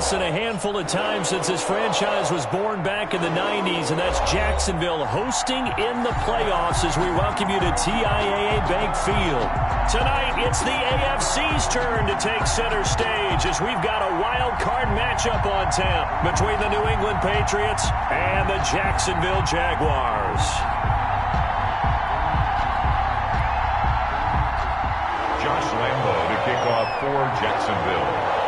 us in a handful of times since this franchise was born back in the 90s, and that's Jacksonville hosting in the playoffs as we welcome you to TIAA Bank Field. Tonight, it's the AFC's turn to take center stage as we've got a wild card matchup on tap between the New England Patriots and the Jacksonville Jaguars. Josh Lambo to kick off for Jacksonville.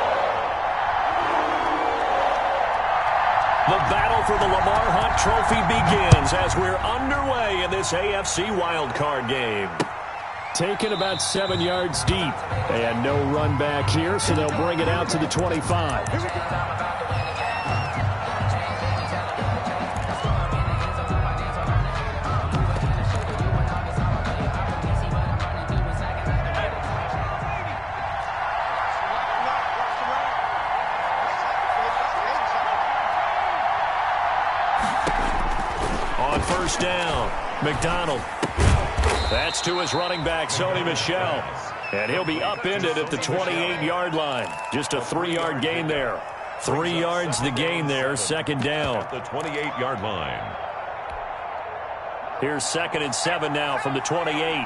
The battle for the Lamar Hunt Trophy begins as we're underway in this AFC wildcard game. Taken about 7 yards deep. They had no run back here, so they'll bring it out to the 25. On first down, McDonald. That's to his running back, Sony Michel. And he'll be upended at the 28-yard line. Just a 3-yard gain there. 3 yards the gain there, second down. At the 28-yard line. Here's 2nd and 7 now from the 28.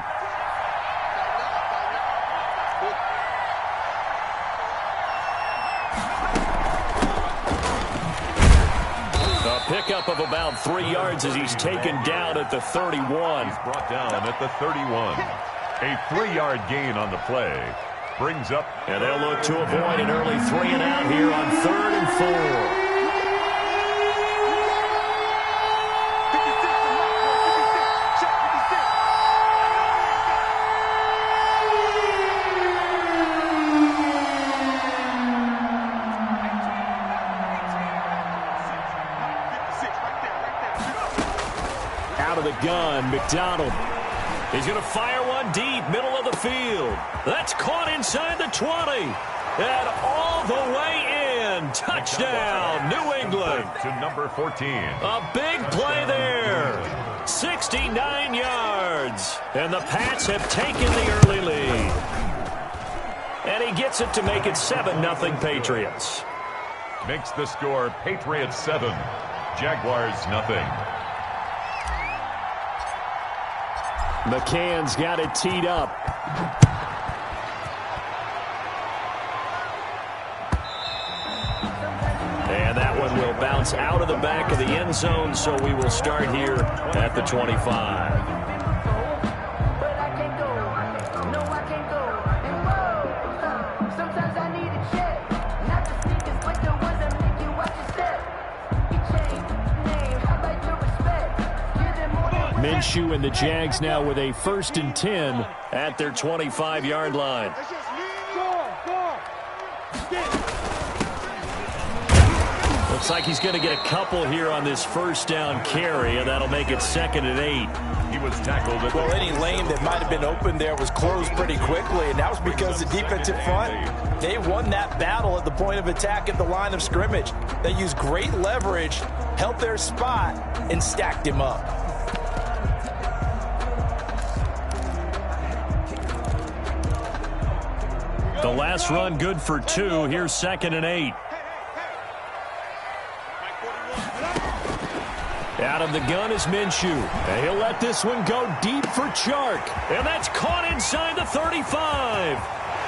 Pickup of about 3 yards as he's taken down at the 31. He's brought down at the 31. A 3-yard gain on the play. Brings up. And they'll look to avoid an early 3 and out here on 3rd and 4. Gun, McDonald. He's going to fire one deep, middle of the field. That's caught inside the 20. And all the way in. Touchdown, New England. To number 14. A big play there. 69 yards. And the Pats have taken the early lead. And he gets it to make it 7-0 Patriots. Makes the score Patriots 7, Jaguars nothing. McCann's got it teed up. And that one will bounce out of the back of the end zone, so we will start here at the 25. Minshew and the Jags now with a 1st and 10 at their 25-yard line. Looks like he's going to get a couple here on this first down carry, and that'll make it 2nd and 8. He was tackled. Well, any lane that might have been open there was closed pretty quickly, and that was because the defensive front, they won that battle at the point of attack at the line of scrimmage. They used great leverage, held their spot, and stacked him up. The last run good for 2. Here's 2nd and 8. Out of the gun is Minshew. And he'll let this one go deep for Chark. And that's caught inside the 35.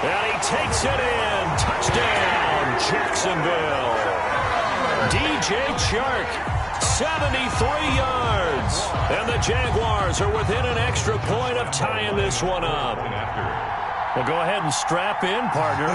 And he takes it in. Touchdown, Jacksonville. DJ Chark, 73 yards. And the Jaguars are within an extra point of tying this one up. Well, go ahead and strap in, partner.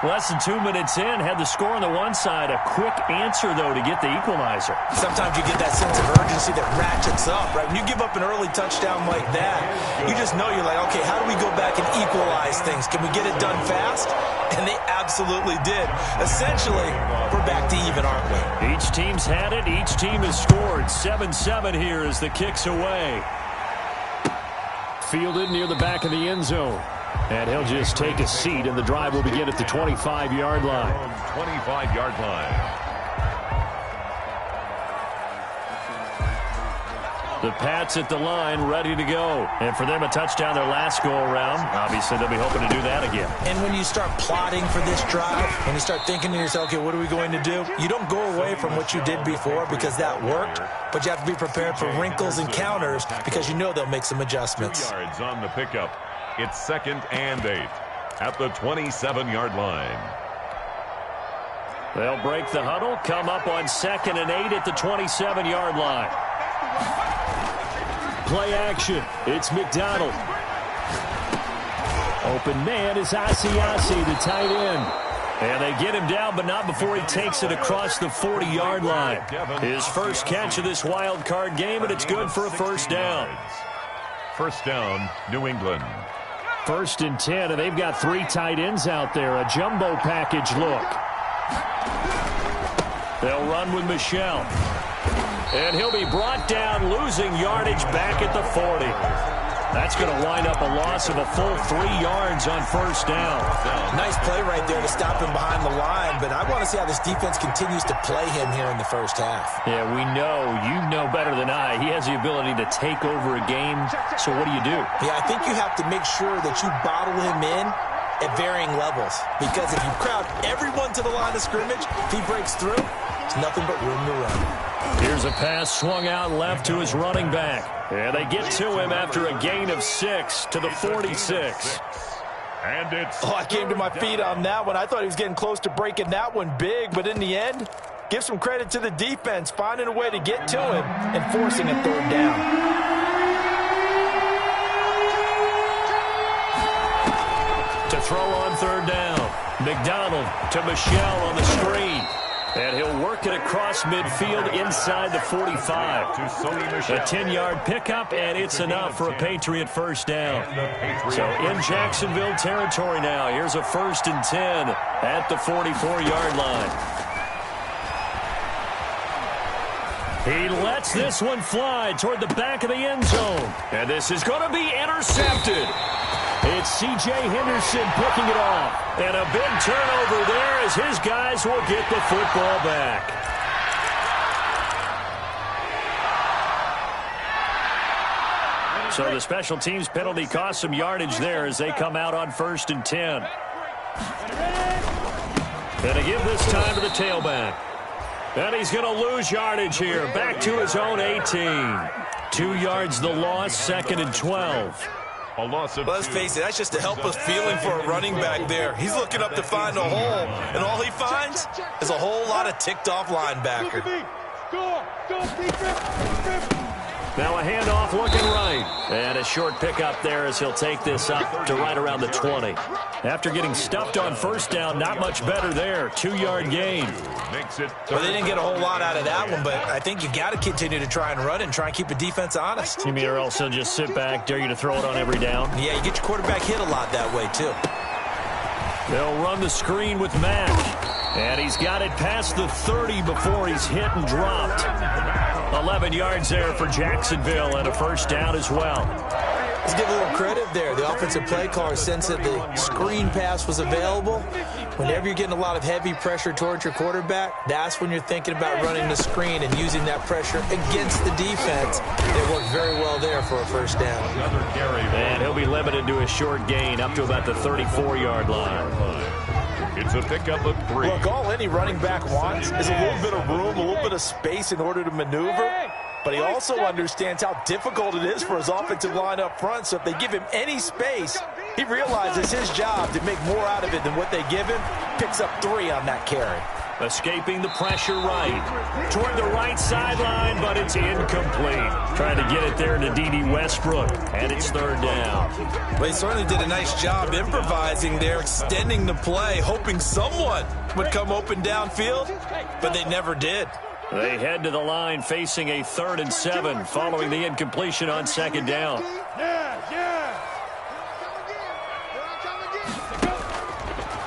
Less than 2 minutes in, had the score on the one side. A quick answer, though, to get the equalizer. Sometimes you get that sense of urgency that ratchets up, right? When you give up an early touchdown like that, you just know you're like, okay, how do we go back and equalize things? Can we get it done fast? And they absolutely did. Essentially, we're back to even, aren't we? Each team's had it. Each team has scored. 7-7 here as the kick's away. Fielded near the back of the end zone. And he'll just take a seat, and the drive will begin at the 25-yard line. 25-yard line. The Pats at the line, ready to go. And for them, a touchdown their last go-around. Obviously, they'll be hoping to do that again. And when you start plotting for this drive, when you start thinking to yourself, okay, what are we going to do? You don't go away from what you did before because that worked, but you have to be prepared for wrinkles and counters because you know they'll make some adjustments. 2 yards on the pickup. It's 2nd and 8 at the 27-yard line. They'll break the huddle, come up on 2nd and 8 at the 27-yard line. Play action. It's McDonald. Open man is Asiasi, the tight end. And they get him down, but not before he takes it across the 40-yard line. His first catch of this wild card game, and it's good for a first down. First down, New England. 1st and 10, and they've got 3 tight ends out there. A jumbo package look. They'll run with Michel. And he'll be brought down, losing yardage back at the 40. That's going to wind up a loss of a full 3 yards on first down. Nice play right there to stop him behind the line, but I want to see how this defense continues to play him here in the first half. Yeah, we know. You know better than I. He has the ability to take over a game, so what do you do? Yeah, I think you have to make sure that you bottle him in at varying levels, because if you crowd everyone to the line of scrimmage, if he breaks through, there's nothing but room to run. Here's a pass swung out left to his running back. And they get to him after a gain of 6 to the 46. And it's... I came to my feet on that one. I thought he was getting close to breaking that one big, but in the end, give some credit to the defense, finding a way to get to him and forcing a 3rd down. To throw on 3rd down. McDonald to Michel on the screen. And he'll work it across midfield inside the 45. A 10-yard pickup, and it's enough for a Patriot first down. So in Jacksonville territory now. Here's a 1st and 10 at the 44-yard line. He lets this one fly toward the back of the end zone. And this is going to be intercepted. It's C.J. Henderson picking it off. And a big turnover there as his guys will get the football back. So the special teams penalty cost some yardage there as they come out on 1st and 10. And to give this time to the tailback. And he's going to lose yardage here. Back to his own 18. 2 yards the loss, 2nd and 12. A loss of Let's face it, that's just a helpless feeling for a running back there. He's looking up to find a hole, and all he finds is a whole lot of ticked-off linebacker. Now a handoff looking right. And a short pickup there as he'll take this up to right around the 20. After getting stuffed on first down, not much better there. 2-yard gain. Well, they didn't get a whole lot out of that one, but I think you got to continue to try and run and try and keep the defense honest. You mean or else he'll just sit back, dare you to throw it on every down? Yeah, you get your quarterback hit a lot that way, too. They'll run the screen with Mack. And he's got it past the 30 before he's hit and dropped. 11 yards there for Jacksonville and a first down as well. Let's give a little credit there. The offensive play caller sensed that the screen pass was available. Whenever you're getting a lot of heavy pressure towards your quarterback, that's when you're thinking about running the screen and using that pressure against the defense. It worked very well there for a first down. And he'll be limited to a short gain up to about the 34-yard line. It's a pickup of 3. Look, all any running back wants is a little bit of room, a little bit of space in order to maneuver. But he also understands how difficult it is for his offensive line up front. So if they give him any space, he realizes his job to make more out of it than what they give him. Picks up 3 on that carry. Escaping the pressure right. Toward the right sideline, but it's incomplete. Trying to get it there to D.D. Westbrook, and it's 3rd down. Well, he certainly did a nice job improvising there, extending the play, hoping someone would come open downfield, but they never did. They head to the line facing a 3rd and 7 following the incompletion on 2nd down.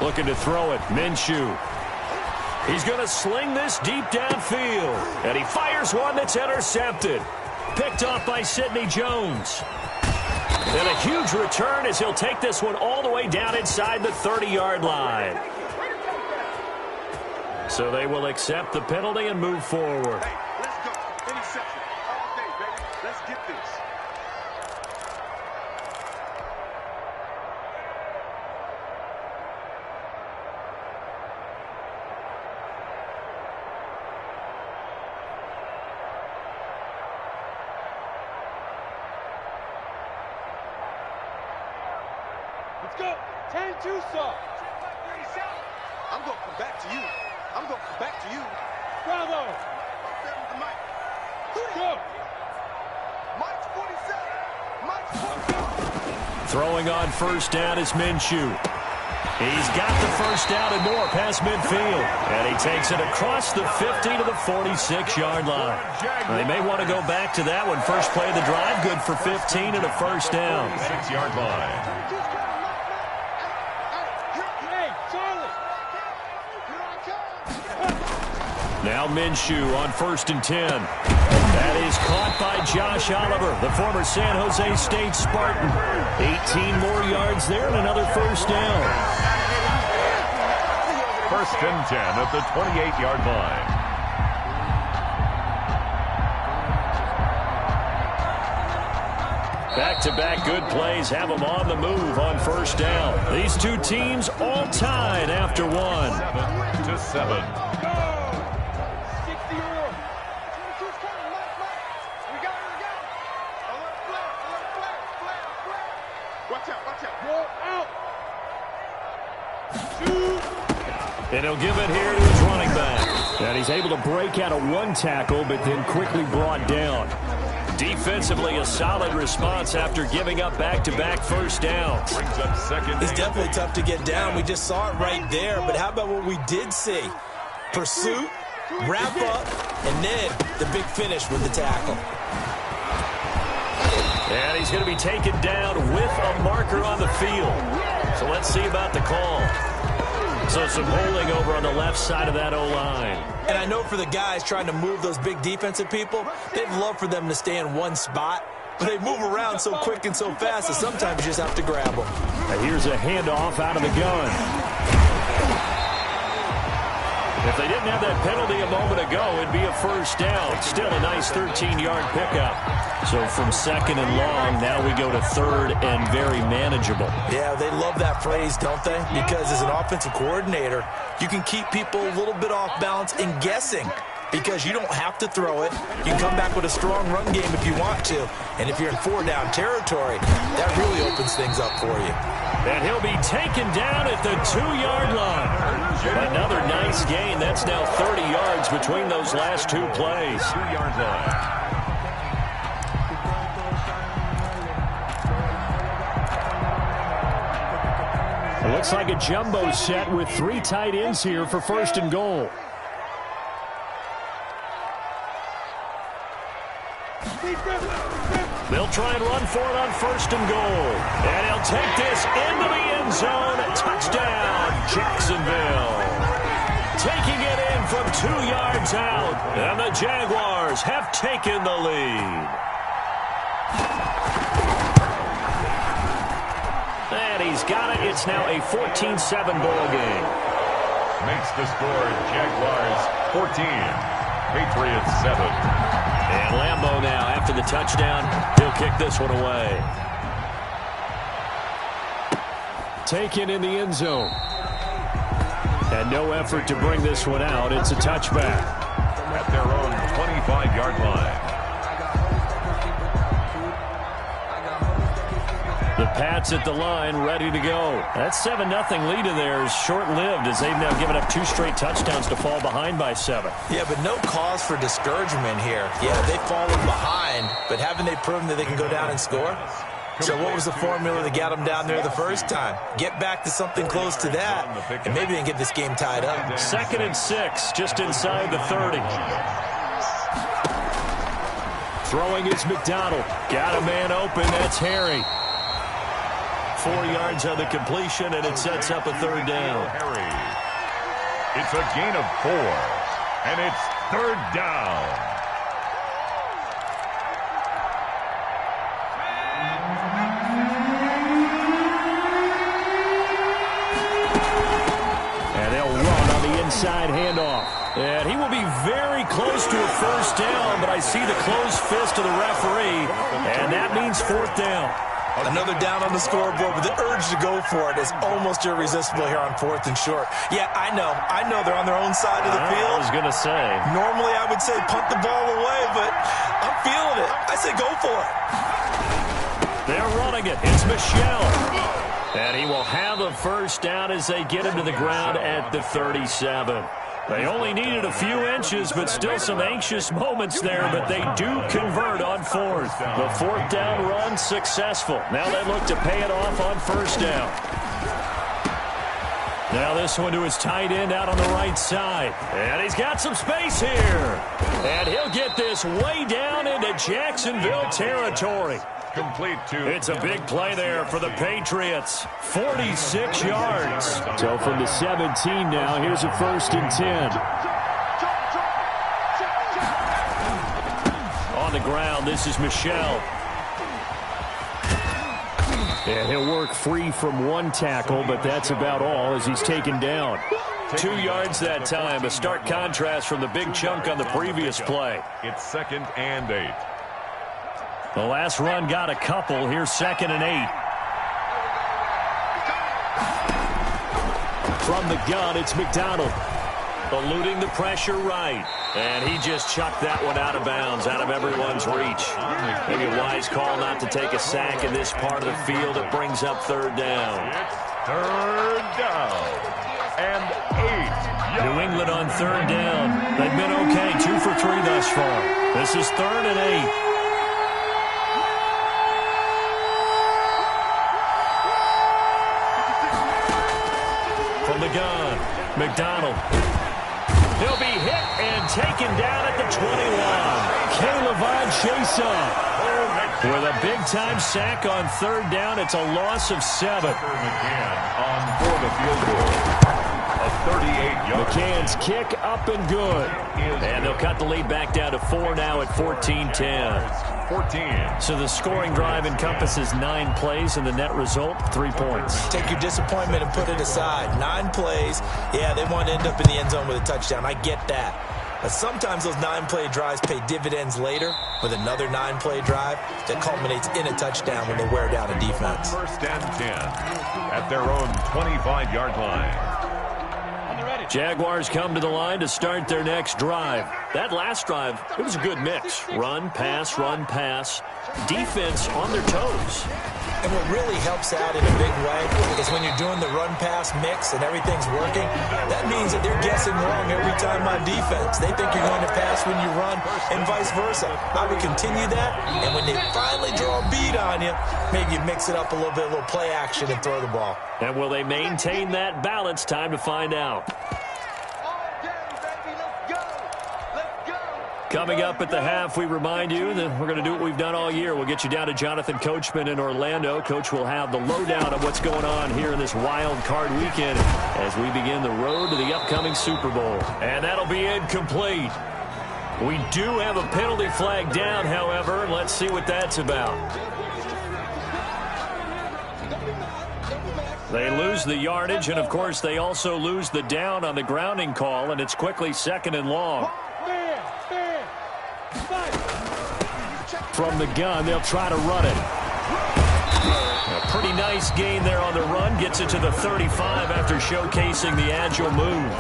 Looking to throw it, Minshew. He's going to sling this deep downfield. And he fires one that's intercepted. Picked off by Sidney Jones. And a huge return as he'll take this one all the way down inside the 30-yard line. So they will accept the penalty and move forward. get this. Let's go. 10-2, sir. I'm going to come back to you. I'm going to come back to you. Bravo. Go. Mike's 47. Mike's 47. Throwing on first down is Minshew. He's got the first down and more past midfield. And he takes it across the 50 to the 46-yard line. They may want to go back to that one. First play of the drive, good for 15 and a first down. 6-yard line. Now Minshew on 1st and 10. That is caught by Josh Oliver, the former San Jose State Spartan. 18 more yards there and another first down. 1st and 10 at the 28-yard line. Back-to-back good plays have them on the move on first down. These two teams all tied after one. 7-7. And he'll give it here to his running back. And he's able to break out of one tackle, but then quickly brought down. Defensively, a solid response after giving up back-to-back first downs. Brings up second. It's definitely tough to get down. We just saw it right there. But how about what we did see? Pursuit, wrap up, and then the big finish with the tackle. And he's going to be taken down with a marker on the field. So let's see about the call. So some holding over on the left side of that O-line. And I know for the guys trying to move those big defensive people, they'd love for them to stay in one spot. But they move around so quick and so fast that sometimes you just have to grab them. And here's a handoff out of the gun. If they didn't have that penalty a moment ago, it'd be a first down. Still a nice 13-yard pickup. So from 2nd and long, now we go to 3rd and very manageable. Yeah, they love that phrase, don't they? Because as an offensive coordinator, you can keep people a little bit off balance and guessing. Because you don't have to throw it. You can come back with a strong run game if you want to. And if you're in 4-down territory, that really opens things up for you. And he'll be taken down at the 2-yard line. Another nice gain. That's now 30 yards between those last two plays. 2-yard line. It looks like a jumbo set with 3 tight ends here for 1st and goal. They'll try and run for it on 1st and goal. And he'll take this into the end zone. Touchdown, Jacksonville. Taking it in from 2 yards out. And the Jaguars have taken the lead. And he's got it. It's now a 14-7 ball game. Makes the score Jaguars 14, Patriots 7. And Lambeau now, after the touchdown, he'll kick this one away. Taken in the end zone. And no effort to bring this one out. It's a touchback. At their own 25-yard line. The Pats at the line, ready to go. That 7-0 lead of theirs is short-lived as they've now given up 2 straight touchdowns to fall behind by 7. Yeah, but no cause for discouragement here. Yeah, they've fallen behind, but haven't they proven that they can go down and score? So what was the formula that got them down there the first time? Get back to something close to that, and maybe they can get this game tied up. 2nd and 6, just inside the 30. Throwing is McDonald. Got a man open. That's Harry. 4 yards on the completion, and it sets up a 3rd down. It's a gain of 4, and it's 3rd down. And they'll run on the inside handoff. And he will be very close to a first down, but I see the closed fist of the referee, and that means fourth down. Another down on the scoreboard, but the urge to go for it is almost irresistible here on 4th and short. Yeah, I know they're on their own side of the field. I was going to say. Normally I would say punt the ball away, but I'm feeling it. I say go for it. They're running it. It's Michel. And he will have a first down as they get him to the ground at the 37. They only needed a few inches, but still some anxious moments there, but they do convert on 4th. The 4th down run successful. Now they look to pay it off on first down. Now this one to his tight end out on the right side. And he's got some space here. And he'll get this way down into Jacksonville territory. Complete to. It's a big play there for the Patriots. 46 yards. So from the 17 now, here's a 1st and 10. On the ground, this is Michel. And he'll work free from one tackle, but that's about all as he's taken down. 2 yards that time, a stark contrast from the big chunk on the previous play. It's 2nd and 8. The last run got a couple. Here's 2nd and 8. From the gun, it's McDonald. Eluding the pressure right. And he just chucked that one out of bounds, out of everyone's reach. Maybe a wise call not to take a sack in this part of the field. It brings up 3rd down. It's 3rd down and 8. New England on 3rd down. They've been okay, 2 for 3 thus far. This is 3rd and 8. From the gun, McDonald. He'll be hit and taken down at the 21. Caleb Chason with a big-time sack on 3rd down. It's a loss of 7. McCann on for the field goal. A 38-yard. McCann's kick up and good. And they'll cut the lead back down to 4 now at 14-10. 14. So the scoring drive encompasses 9 plays, and the net result, 3 points. Take your disappointment and put it aside. 9 plays. Yeah, they want to end up in the end zone with a touchdown. I get that. But sometimes those 9-play drives pay dividends later with another 9-play drive that culminates in a touchdown when they wear down a defense. 1st and 10 at their own 25-yard line. Jaguars come to the line to start their next drive. That last drive, it was a good mix. Run, pass, defense on their toes. And what really helps out in a big way is when you're doing the run-pass mix and everything's working, that means that they're guessing wrong every time on defense. They think you're going to pass when you run and vice versa. I would continue that, and when they finally draw a beat on you, maybe you mix it up a little bit, a little play action and throw the ball. And will they maintain that balance? Time to find out. Coming up at the half, we remind you that we're going to do what we've done all year. We'll get you down to Jonathan Coachman in Orlando. Coach will have the lowdown of what's going on here in this wild card weekend as we begin the road to the upcoming Super Bowl. And that'll be incomplete. We do have a penalty flag down, however, and let's see what that's about. They lose the yardage, and, of course, they also lose the down on the grounding call, and it's quickly 2nd and long. From the gun, they'll try to run it. A pretty nice gain there on the run. Gets it to the 35 after showcasing the agile move.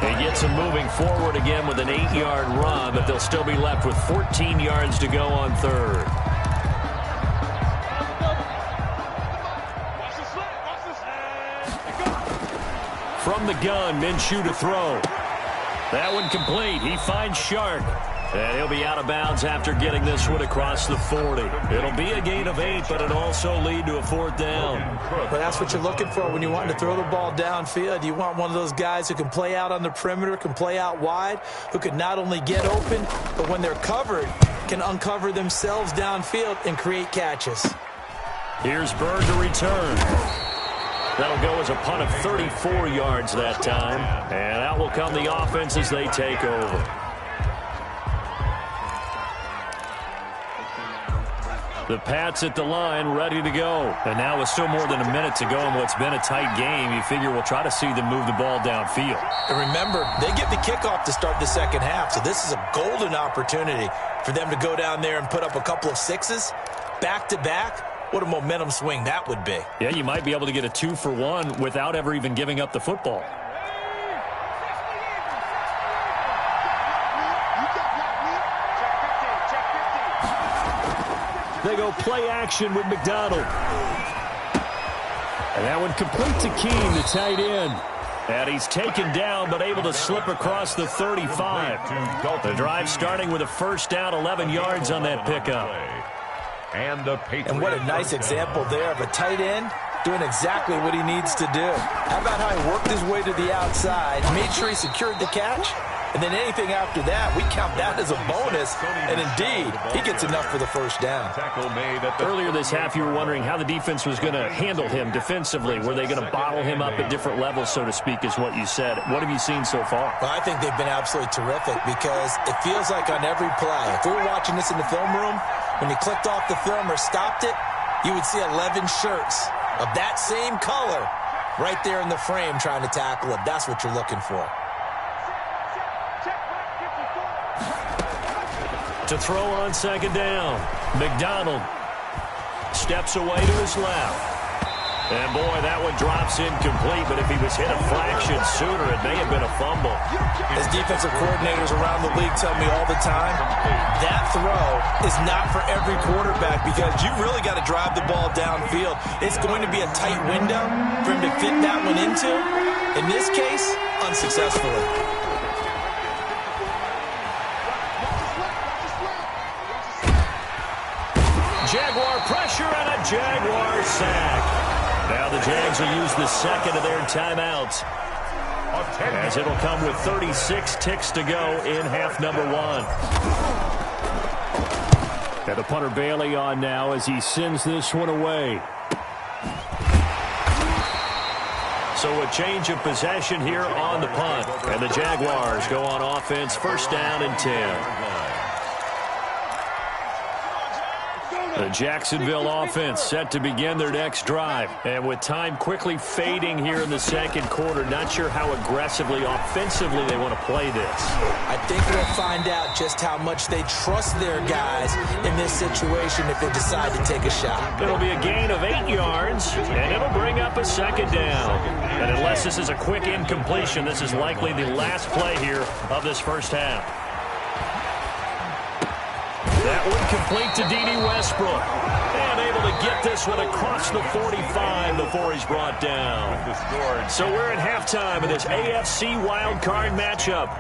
He gets him moving forward again with an 8-yard run, but they'll still be left with 14 yards to go on 3rd. From the gun, Minshew to throw. That one complete. He finds Shark. And he'll be out of bounds after getting this one across the 40. It'll be a gain of 8, but it'll also lead to a 4th down. Well, that's what you're looking for when you want to throw the ball downfield. You want one of those guys who can play out on the perimeter, can play out wide, who can not only get open, but when they're covered, can uncover themselves downfield and create catches. Here's Bird to return. That'll go as a punt of 34 yards that time. And out will come the offense as they take over. The Pats at the line, ready to go. And now with still more than a minute to go in what's been a tight game, you figure we'll try to see them move the ball downfield. And remember, they get the kickoff to start the second half, so this is a golden opportunity for them to go down there and put up a couple of sixes back-to-back. What a momentum swing that would be. Yeah, you might be able to get a 2-for-1 without ever even giving up the football. They go play action with McDonald. And that one complete to Keene, the tight end. And he's taken down but able to slip across the 35. The drive starting with a first down, 11 yards on that pickup. And what a nice example there of a tight end doing exactly what he needs to do. How about how he worked his way to the outside, made sure he secured the catch, and then anything after that, we count that as a bonus. And indeed, he gets enough for the first down. Earlier this half, you were wondering how the defense was going to handle him defensively. Were they going to bottle him up at different levels, so to speak, is what you said. What have you seen so far? Well, I think they've been absolutely terrific because it feels like on every play, if we were watching this in the film room, when you clicked off the film or stopped it, you would see 11 shirts of that same color right there in the frame trying to tackle him. That's what you're looking for. To throw on second down, McDonald steps away to his left. And, boy, that one drops incomplete, but if he was hit a fraction sooner, it may have been a fumble. As defensive coordinators around the league tell me all the time, that throw is not for every quarterback because you really got to drive the ball downfield. It's going to be a tight window for him to fit that one into. In this case, unsuccessfully. Jaguar pressure and a Jaguar sack. Now the Jags will use the second of their timeouts, as it'll come with 36 ticks to go in half number one. And the punter Bailey on now as he sends this one away. So a change of possession here on the punt. And the Jaguars go on offense, first down and 10. The Jacksonville offense set to begin their next drive. And with time quickly fading here in the second quarter, not sure how aggressively, offensively they want to play this. I think we'll find out just how much they trust their guys in this situation if they decide to take a shot. It'll be a gain of 8 yards, and it'll bring up a second down. And unless this is a quick incompletion, this is likely the last play here of this first half. That one complete to D.D. Westbrook. And able to get this one across the 45 before he's brought down. So we're at halftime of this AFC wildcard matchup,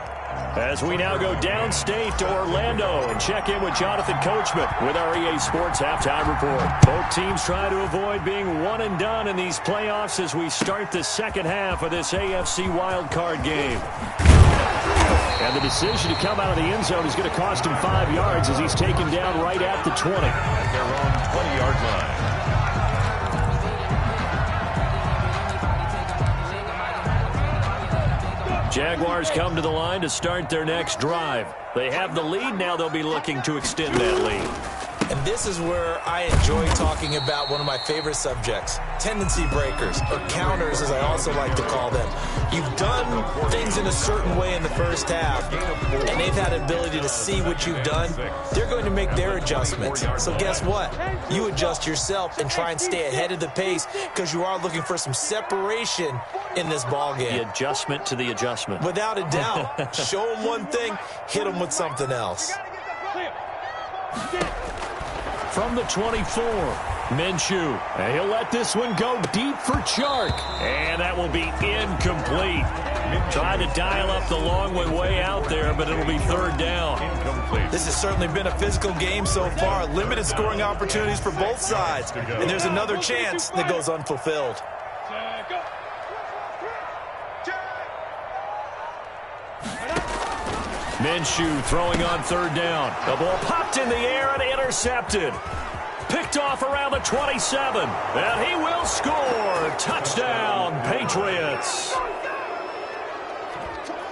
as we now go downstate to Orlando and check in with Jonathan Coachman with our EA Sports Halftime Report. Both teams try to avoid being one and done in these playoffs as we start the second half of this AFC wildcard game. And the decision to come out of the end zone is going to cost him 5 yards as he's taken down right at the 20. At their own 20-yard line. Jaguars come to the line to start their next drive. They have the lead. Now they'll be looking to extend that lead. And this is where I enjoy talking about one of my favorite subjects, tendency breakers, or counters as I also like to call them. You've done things in a certain way in the first half, and they've had the ability to see what you've done. They're going to make their adjustments. So guess what? You adjust yourself and try and stay ahead of the pace because you are looking for some separation in this ballgame. The adjustment to the adjustment. Without a doubt. Show them one thing, hit them with something else. From the 24, Minshew. And he'll let this one go deep for Chark. And that will be incomplete. Tried to dial up the long one way out there, but it'll be third down. This has certainly been a physical game so far. Limited scoring opportunities for both sides. And there's another chance that goes unfulfilled. Minshew throwing on third down. The ball popped in the air and intercepted. Picked off around the 27. And he will score. Touchdown, Patriots.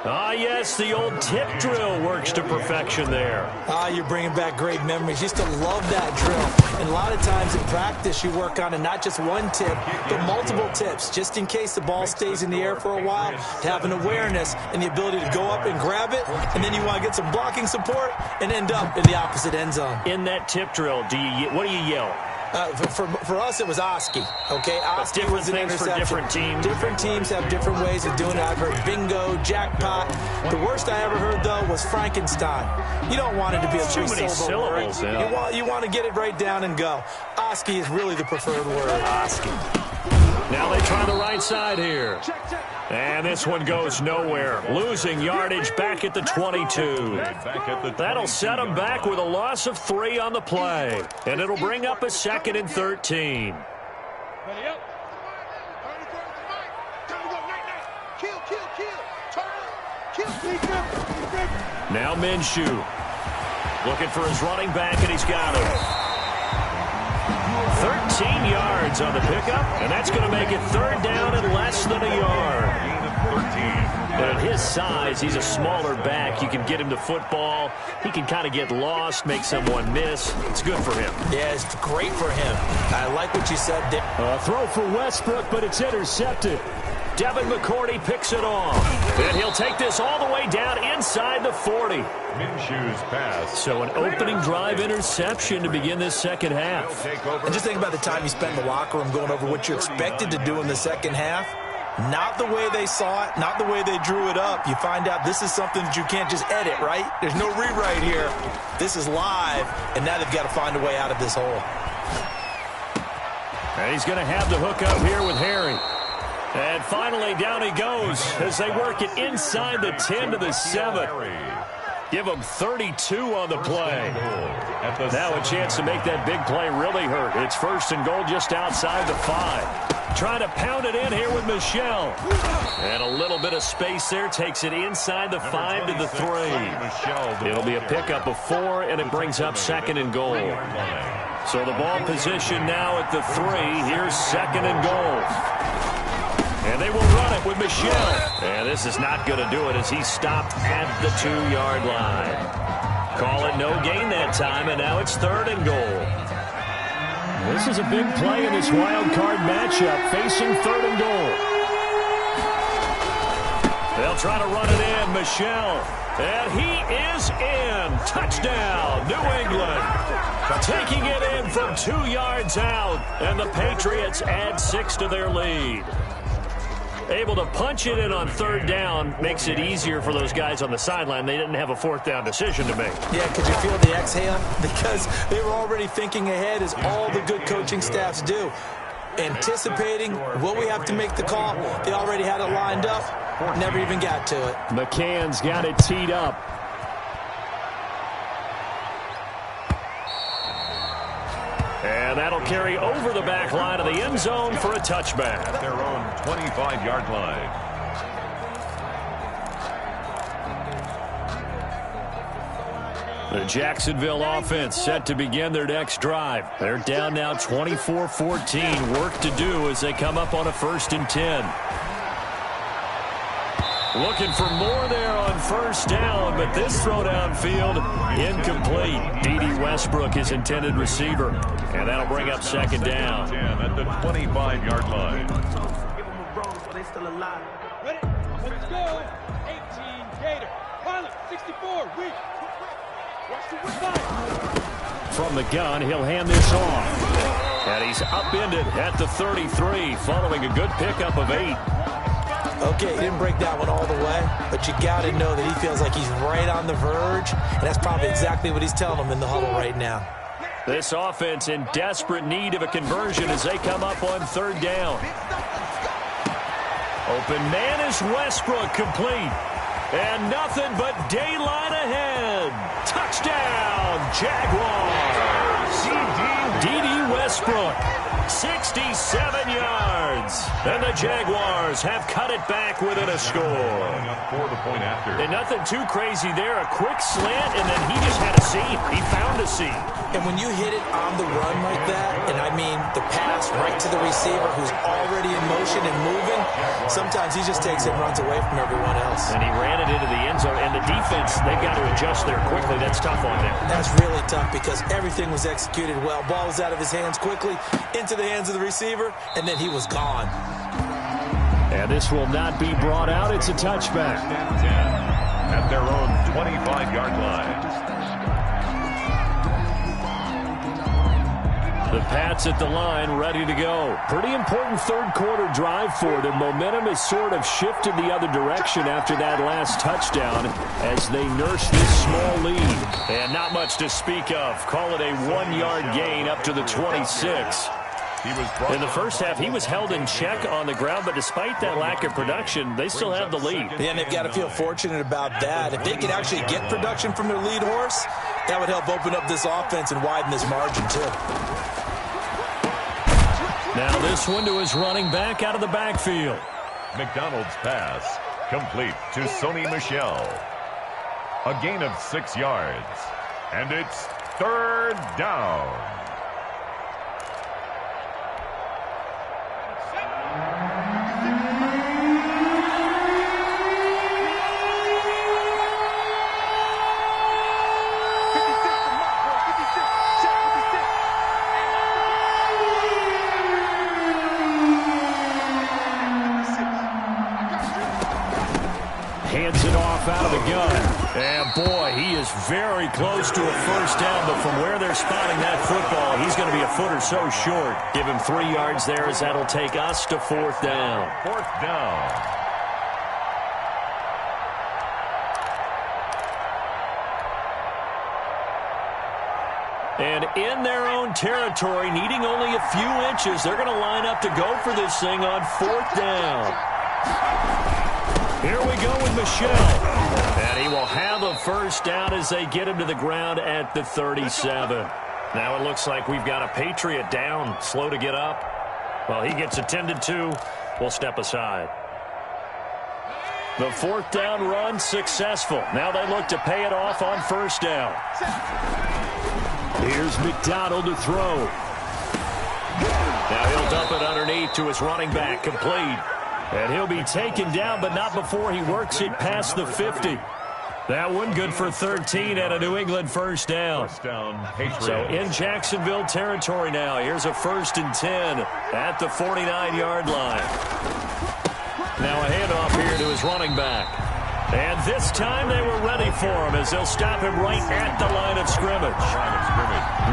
Ah, yes, the old tip drill works to perfection there. Ah, you're bringing back great memories. Used to love that drill. And a lot of times in practice, you work on it, not just one tip, but multiple tips, just in case the ball stays in the air for a while, to have an awareness and the ability to go up and grab it, and then you want to get some blocking support and end up in the opposite end zone. In that tip drill, what do you yell? For us, it was Oski, okay? Oski was an interception. For different teams. Different teams have different ways of doing it. I've heard bingo, jackpot. The worst I ever heard, though, was Frankenstein. You don't want it to be a three-syllable word. Yeah. You want to get it right down and go. Oski is really the preferred word. Oski. Now they try the right side here. And this one goes nowhere. Losing yardage back at the 22. That'll set them back with a loss of 3 on the play. And it'll bring up a 2nd and 13. Ready up. Now Minshew. Looking for his running back, and he's got him. 13 yards on the pickup, and that's going to make it 3rd down and less than a yard. But at his size, he's a smaller back. You can get him to football. He can kind of get lost, make someone miss. It's good for him. Yeah, it's great for him. I like what you said there. A throw for Westbrook, but it's intercepted. Devin McCourty picks it off. And he'll take this all the way down inside the 40. Minshew's pass. So an opening drive interception to begin this second half. And just think about the time you spent in the locker room going over what you expected to do in the second half. Not the way they saw it, not the way they drew it up. You find out this is something that you can't just edit, right? There's no rewrite here. This is live, and now they've got to find a way out of this hole. And he's going to have the hook up here with Harry. And finally, down he goes as they work it inside the 10 to the 7. Give him 32 on the play. Now a chance to make that big play really hurt. It's 1st and goal just outside the 5. Trying to pound it in here with Michelle. And a little bit of space there. Takes it inside the 5 to the 3. It'll be a pickup of 4, and it brings up 2nd and goal. So the ball position now at the 3. Here's 2nd and goal. And they will run it with Michelle. And this is not going to do it as he's stopped at the 2-yard line. Call it no gain that time, and now it's 3rd and goal. This is a big play in this wild card matchup, facing 3rd and goal. They'll try to run it in, Michelle. And he is in. Touchdown, New England. Taking it in from 2 yards out. And the Patriots add 6 to their lead. Able to punch it in on 3rd down makes it easier for those guys on the sideline. They didn't have a 4th down decision to make. Yeah, could you feel the exhale? Because they were already thinking ahead, as all the good coaching staffs do. Anticipating, will we have to make the call? They already had it lined up. Never even got to it. McCann's got it teed up. And that'll carry over the back line of the end zone for a touchback. At their own 25-yard line. The Jacksonville offense set to begin their next drive. They're down now 24-14. Work to do as they come up on a 1st and 10. Looking for more there on 1st down, but this throw downfield incomplete. D.D. Westbrook, his intended receiver. And that'll bring up 2nd down. At the 25-yard line. Ready? Let's go. 18 Gator. Pilot 64. Weak. Watch the side. From the gun, he'll hand this off. And he's upended at the 33, following a good pickup of 8. Okay, he didn't break that one all the way, but you got to know that he feels like he's right on the verge, and that's probably exactly what he's telling them in the huddle right now. This offense in desperate need of a conversion as they come up on 3rd down. Open man is Westbrook, complete. And nothing but daylight ahead. Touchdown, Jaguars. D.D. Westbrook. 67 yards. And the Jaguars have cut it back within a score. For the point after. And nothing too crazy there. A quick slant, and then he just had a seam. He found a seam. And when you hit it on the run like that, and I mean the pass right to the receiver who's already in motion and moving, sometimes he just takes it and runs away from everyone else. And he ran it into the end zone. And the defense, they've got to adjust there quickly. That's tough on them. That's really tough because everything was executed well. Ball was out of his hands quickly, into the hands of the receiver, and then he was gone. And this will not be brought out. It's a touchback. At their own 25-yard line. The Pats at the line, ready to go. Pretty important third-quarter drive for them. Momentum has sort of shifted the other direction after that last touchdown as they nurse this small lead. And not much to speak of. Call it a 1-yard gain up to the 26. In the first half, he was held in check on the ground, but despite that lack of production, they still have the lead. Yeah, and they've got to feel fortunate about that. If they could actually get production from their lead horse, that would help open up this offense and widen this margin, too. Now this one to his running back out of the backfield. McDonald's pass complete to Sony Michel. A gain of 6 yards. And it's third down. Hands it off out of the gun. And boy, he is very close to a first down, but from where they're spotting that football, he's going to be a foot or so short. Give him 3 yards there as that'll take us to fourth down. Fourth down. And in their own territory, needing only a few inches, they're going to line up to go for this thing on fourth down. Here we go with Michel. And he will have a first down as they get him to the ground at the 37. Now it looks like we've got a Patriot down, slow to get up. Well, he gets attended to. We'll step aside. The fourth down run successful. Now they look to pay it off on first down. Here's McDonald to throw. Now he'll dump it underneath to his running back, complete. And he'll be taken down, but not before he works it past the 50. That one good for 13 and a New England first down. So in Jacksonville territory now. Here's a 1st and 10 at the 49-yard line. Now a handoff here to his running back. And this time they were ready for him as they'll stop him right at the line of scrimmage.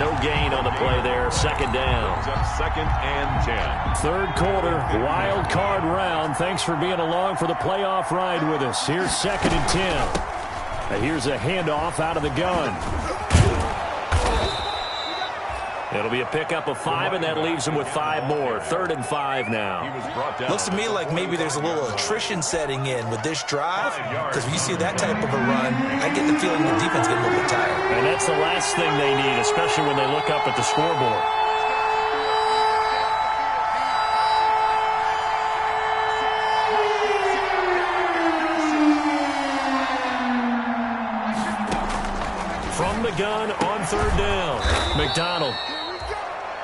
No gain on the play there. Second down. Second and 10. Third quarter, wild card round. Thanks for being along for the playoff ride with us. Here's 2nd and 10. And here's a handoff out of the gun. It'll be a pickup of 5, and that leaves him with 5 more. 3rd and 5 now. Looks to me like maybe there's a little attrition setting in with this drive, because when you see that type of a run, I get the feeling the defense getting a little bit tired. And that's the last thing they need, especially when they look up at the scoreboard. From the gun on 3rd down, McDonald.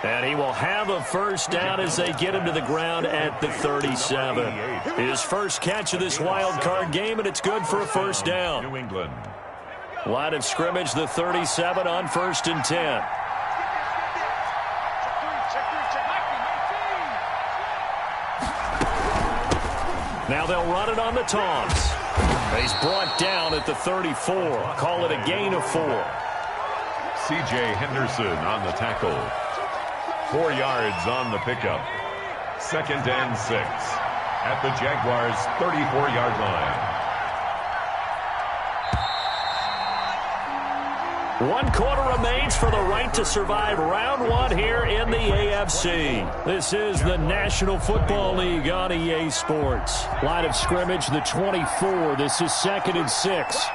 And he will have a first down as they get him to the ground at the 37. His first catch of this wild card game, and it's good for a first down. New England. Line of scrimmage, the 37 on 1st and 10. Now they'll run it on the taunts. He's brought down at the 34. Call it a gain of 4. C.J. Henderson on the tackle. 4 yards on the pickup. 2nd and 6 at the Jaguars' 34-yard line. 1 quarter remains for the right to survive round 1 here in the AFC. This is the National Football League on EA Sports. Line of scrimmage, the 24. This is 2nd and 6.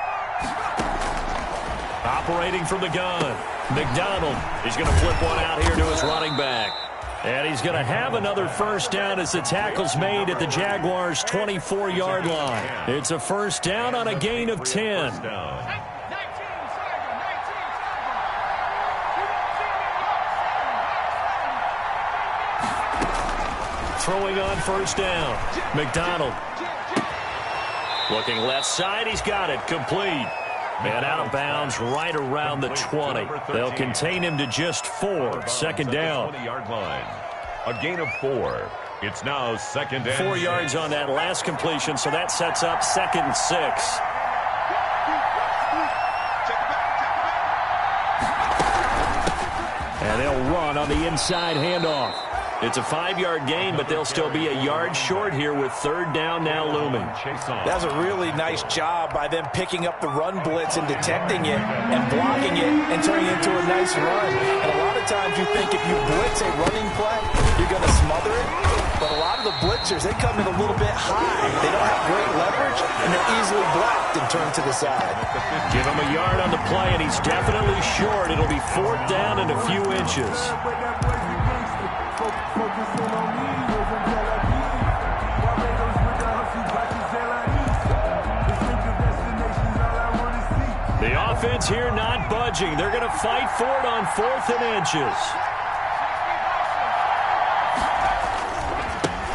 Operating from the gun. McDonald is going to flip one out here to his running back. And he's going to have another first down as the tackle's made at the Jaguars' 24-yard line. It's a first down on a gain of 10. Throwing on first down. McDonald. Looking left side. He's got it. Complete. And out of bounds right around the 20. They'll contain him to just 4. Second down. 20-yard line. A gain of 4. It's now second and 4 yards on that last completion, so that sets up 2nd and 6. And they'll run on the inside handoff. It's a 5-yard gain, but they'll still be a yard short here with third down now looming. That's a really nice job by them picking up the run blitz and detecting it and blocking it and turning it into a nice run. And a lot of times you think if you blitz a running play, you're going to smother it. But a lot of the blitzers, they come in a little bit high. They don't have great leverage, and they're easily blocked and turned to the side. Give him a yard on the play, and he's definitely short. It'll be 4th down and a few inches. The offense here not budging. They're going to fight for it on 4th and inches.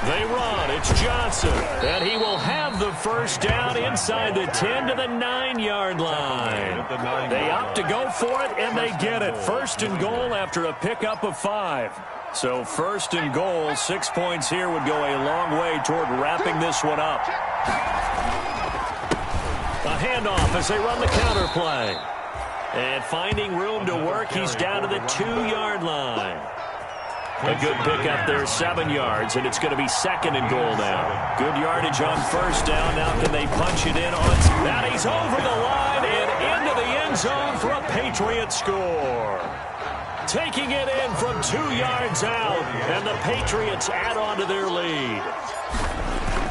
They run. It's Johnson. And he will have the first down inside the 10 to the 9-yard line. They opt to go for it, and they get it. 1st and goal after a pickup of 5. So 1st and goal, 6 points here would go a long way toward wrapping this one up. A handoff as they run the counter play. And finding room to work, he's down to the 2-yard line. A good pickup there, 7 yards, and it's going to be 2nd and goal now. Good yardage on first down. Now can they punch it in on that? He's over the line and into the end zone for a Patriot score. Taking it in from 2 yards out, and the Patriots add on to their lead.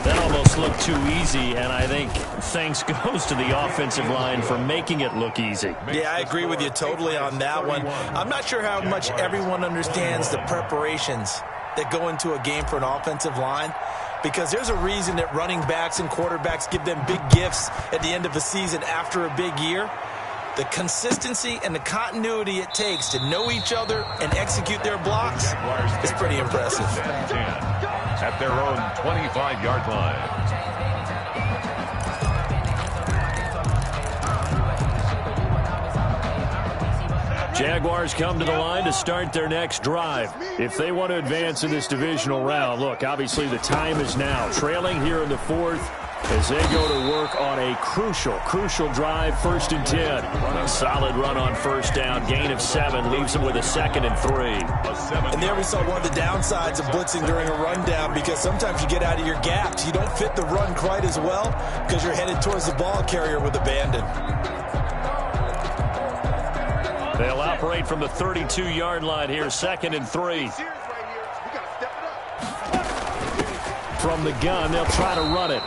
That almost looked too easy, and I think thanks goes to the offensive line for making it look easy. Yeah, I agree with you totally on that one. I'm not sure how much everyone understands the preparations that go into a game for an offensive line, because there's a reason that running backs and quarterbacks give them big gifts at the end of the season after a big year. The consistency and the continuity it takes to know each other and execute their blocks is pretty impressive. At their own 25-yard line. Jaguars come to the line to start their next drive. If they want to advance in this divisional round, look, obviously the time is now. Trailing here in the 4th as they go to work on a crucial drive, 1st and 10. A solid run on first down, gain of 7, leaves them with a 2nd and 3. And there we saw one of the downsides of blitzing during a rundown, because sometimes you get out of your gaps. You don't fit the run quite as well because you're headed towards the ball carrier with abandon. They'll operate from the 32-yard line here, 2nd and 3. From the gun, they'll try to run it.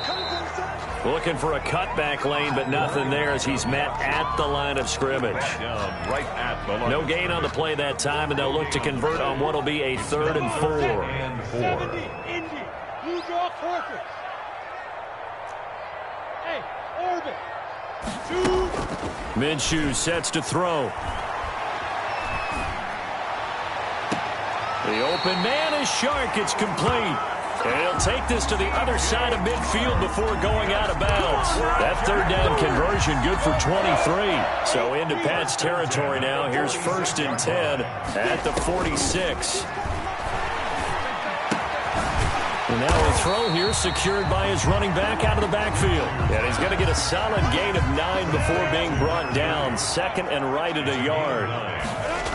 Looking for a cutback lane, but nothing there as he's met at the line of scrimmage. No gain on the play that time, and they'll look to convert on what will be a 3rd and 4. Indy, blue draw perfect. Hey, orbit. 2. Minshew sets to throw. The open man is Shark. It's complete. And he'll take this to the other side of midfield before going out of bounds. That 3rd down conversion good for 23. So into Pat's territory now. Here's 1st and 10 at the 46. And now a throw here secured by his running back out of the backfield. And he's going to get a solid gain of 9 before being brought down. 2nd and right at a yard.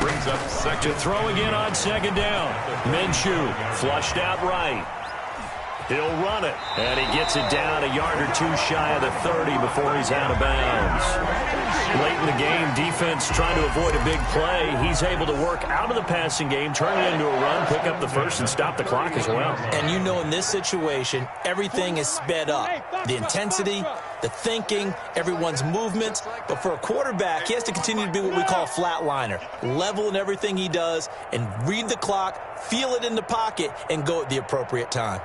Brings up 2nd. To throw again on 2nd down. Minshew flushed out right. He'll run it, and he gets it down a yard or 2 shy of the 30 before he's out of bounds. Late in the game, defense trying to avoid a big play. He's able to work out of the passing game, turn it into a run, pick up the first, and stop the clock as well. And you know in this situation, everything is sped up. The intensity, the thinking, everyone's movements. But for a quarterback, he has to continue to be what we call a flatliner, level in everything he does, and read the clock, feel it in the pocket, and go at the appropriate time.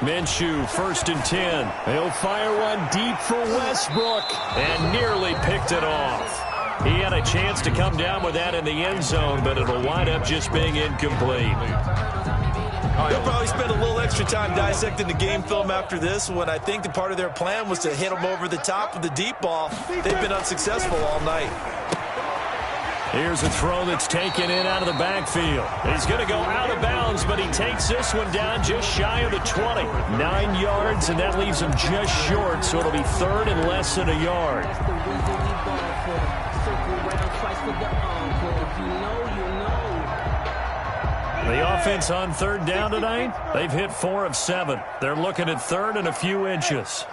Minshew, 1st and 10. He'll fire one deep for Westbrook, and nearly picked it off. He had a chance to come down with that in the end zone, but it'll wind up just being incomplete. They'll probably spend a little extra time dissecting the game film after this one. I think the part of their plan was to hit him over the top of the deep ball. They've been unsuccessful all night. Here's a throw that's taken in out of the backfield. He's going to go out of bounds, but he takes this one down just shy of the 20. 9 yards, and that leaves him just short, so it'll be 3rd and less than a yard. The offense on 3rd down tonight, they've hit 4 of 7. They're looking at 3rd and a few inches.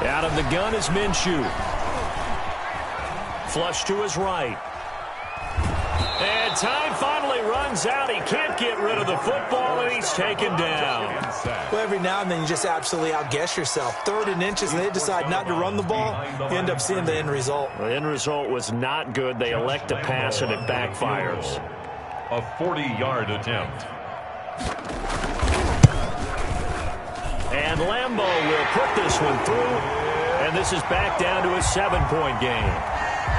Out of the gun is Minshew. Flush to his right. And time finally runs out. He can't get rid of the football, and he's taken down. Well, every now and then you just absolutely outguess yourself. 3rd and inches, and they decide not to run the ball. You end up seeing the end result. The end result was not good. They elect to pass, and it backfires. A 40-yard attempt. And Lambeau will put this one through, and this is back down to a 7-point game.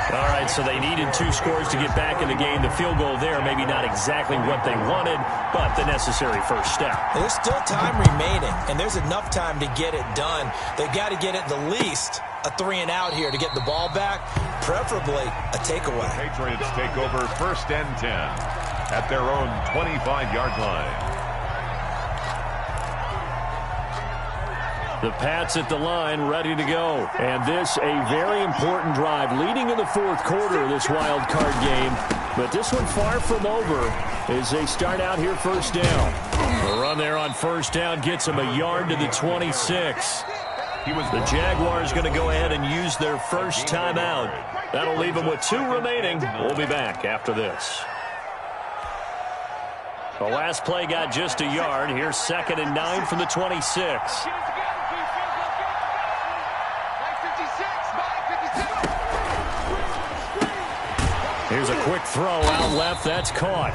All right, so they needed 2 scores to get back in the game. The field goal there, maybe not exactly what they wanted, but the necessary first step. There's still time remaining, and there's enough time to get it done. They've got to get at the least a 3-and-out here to get the ball back, preferably a takeaway. The Patriots take over 1st and 10 at their own 25-yard line. The Pats at the line, ready to go. And this, a very important drive, leading in the 4th quarter of this wild card game. But this one far from over as they start out here 1st down. The run there on 1st down gets them a yard to the 26. The Jaguars going to go ahead and use their first timeout. That'll leave them with 2 remaining. We'll be back after this. The last play got just a yard. Here's 2nd and 9 from the 26. Here's a quick throw out left. That's caught.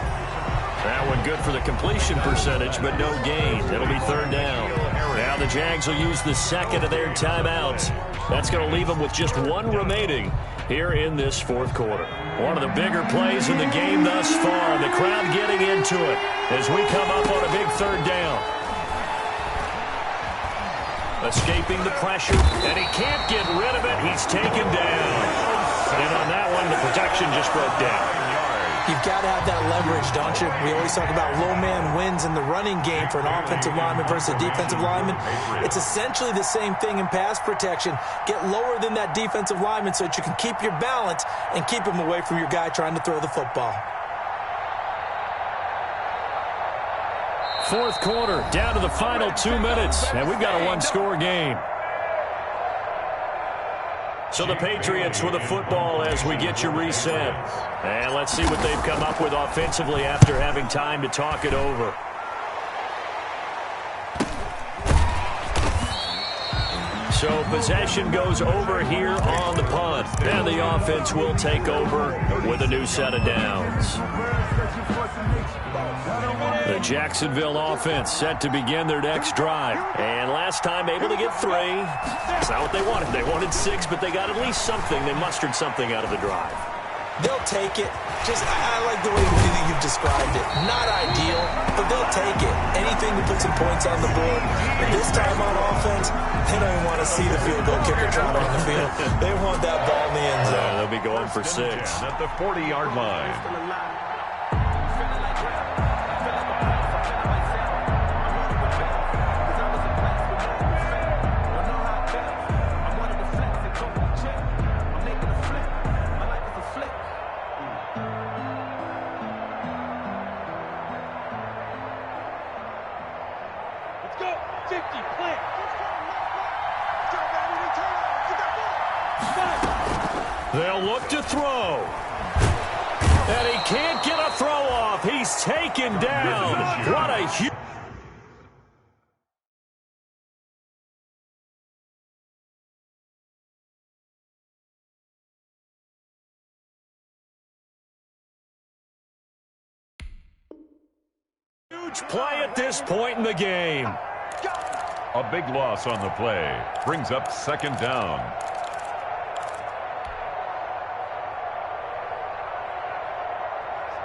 That one good for the completion percentage, but no gain. It'll be 3rd down. Now the Jags will use the 2nd of their timeouts. That's going to leave them with just 1 remaining here in this 4th quarter. One of the bigger plays in the game thus far. The crowd getting into it as we come up on a big 3rd down. Escaping the pressure, and he can't get rid of it. He's taken down. And on that one, the protection just broke down. You've got to have that leverage, don't you? We always talk about low man wins in the running game for an offensive lineman versus a defensive lineman. It's essentially the same thing in pass protection. Get lower than that defensive lineman so that you can keep your balance and keep him away from your guy trying to throw the football. 4th quarter, down to the final 2 minutes, and we've got a 1-score game. So the Patriots with the football as we get you reset. And let's see what they've come up with offensively after having time to talk it over. So possession goes over here on the punt. And the offense will take over with a new set of downs. The Jacksonville offense set to begin their next drive. And last time able to get 3. That's not what they wanted. They wanted 6, but they got at least something. They mustered something out of the drive. They'll take it. I like the way you've described it. Not ideal, but they'll take it. Anything to put some points on the board. But this time on offense, they don't even want to see the field goal kicker trot on the field. They want that ball in the end zone. They'll be going for 6. At the 40-yard line. They'll look to throw. And he can't get a throw off. He's taken down. What a huge... huge play at this point in the game. A big loss on the play. Brings up second down.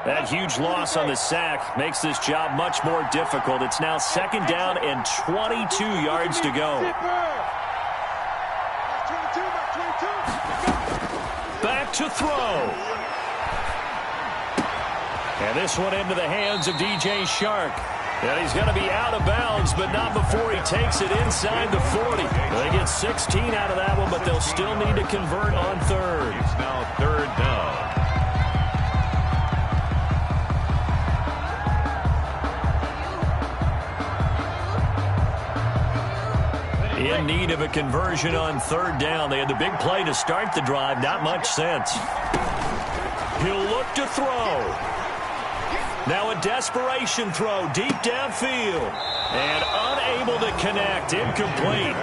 That huge loss on the sack makes this job much more difficult. It's now second down and 22 yards to go. Back to throw. And this one into the hands of DJ Shark. And he's going to be out of bounds, but not before he takes it inside the 40. They get 16 out of that one, but they'll still need to convert on third. It's now third down. In need of a conversion on third down. They had the big play to start the drive. Not much sense. He'll look to throw. Now a desperation throw deep downfield. And unable to connect. Incomplete.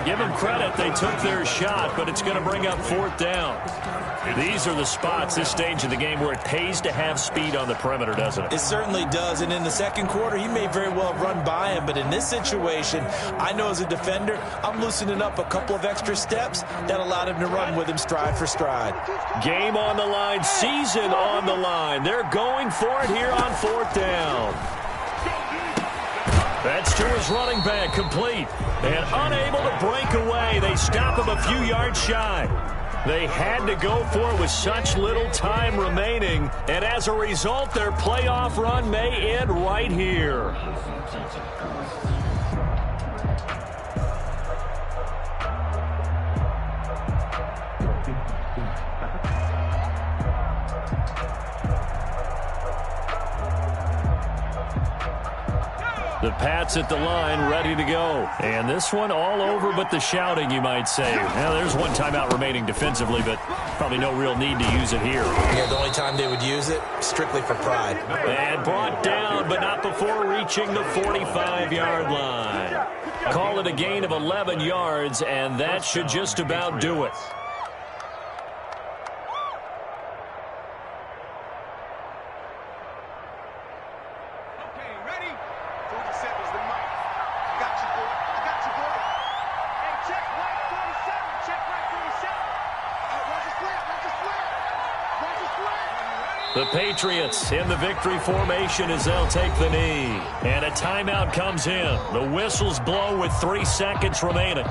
Give them credit. They took their shot, but it's going to bring up fourth down. These are the spots, this stage of the game, where it pays to have speed on the perimeter, doesn't it? It certainly does. And in the second quarter, he may very well have run by him. But in this situation, I know as a defender, I'm loosening up a couple of extra steps that allowed him to run with him stride for stride. Game on the line, season on the line. They're going for it here on fourth down. That's to his running back, complete. And unable to break away. They stop him a few yards shy. They had to go for it with such little time remaining. And as a result, their playoff run may end right here. The Pats at the line, ready to go. And this one all over but the shouting, you might say. Now, there's one timeout remaining defensively, but probably no real need to use it here. Yeah, the only time they would use it, strictly for pride. And brought down, but not before reaching the 45-yard line. Call it a gain of 11 yards, and that should just about do it. The Patriots in the victory formation as they'll take the knee. And a timeout comes in. The whistles blow with 3 seconds remaining.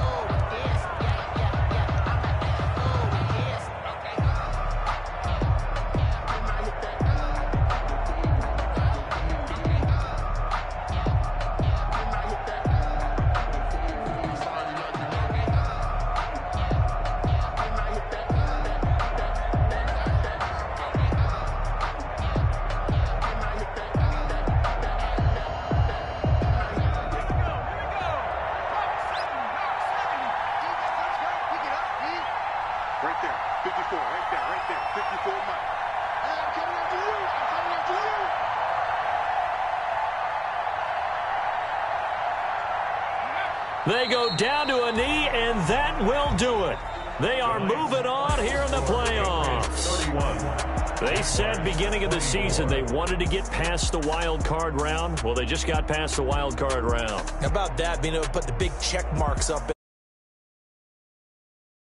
They go down to a knee, and that will do it. They are moving on here in the playoffs. They said beginning of the season they wanted to get past the wild card round. Well, they just got past the wild card round. How about that, being able to put the big check marks up